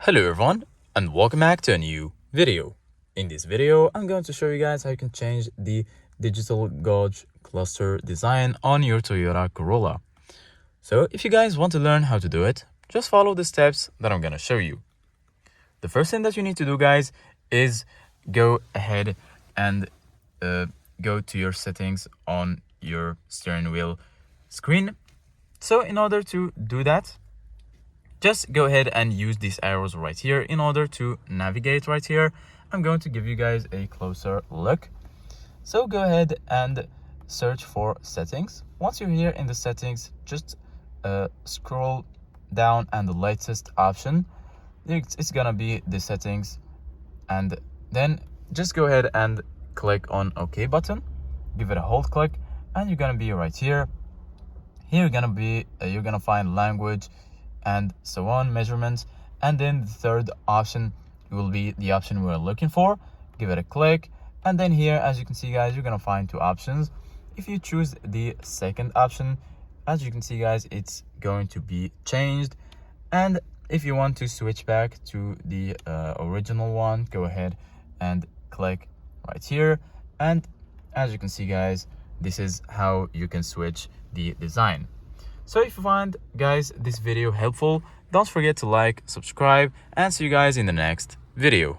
Hello everyone and welcome back to a new video. In this video, I'm going to show you guys how you can change the digital gauge cluster design on your Toyota Corolla. So if you guys want to learn how to do it, just follow the steps that I'm going to show you. The first thing that you need to do, guys, is go ahead and go to your settings on your steering wheel screen. So in order to do that, just go ahead and use these arrows right here in order to navigate right here. I'm going to give you guys a closer look. So go ahead and search for settings. Once you're here in the settings, just scroll down, and the latest option, it's gonna be the settings, and then just go ahead and click on OK button, give it a hold click, and you're gonna be right here. Here you're gonna find language and so on, measurements, and then the third option will be the option we're looking for. Give it a click, and then here, as you can see, guys, you're gonna find two options. If you choose the second option, as you can see, guys, it's going to be changed. And if you want to switch back to the original one, go ahead and click right here. And as you can see, guys, this is how you can switch the design. So if you find, guys, this video helpful, don't forget to like, subscribe, and see you guys in the next video.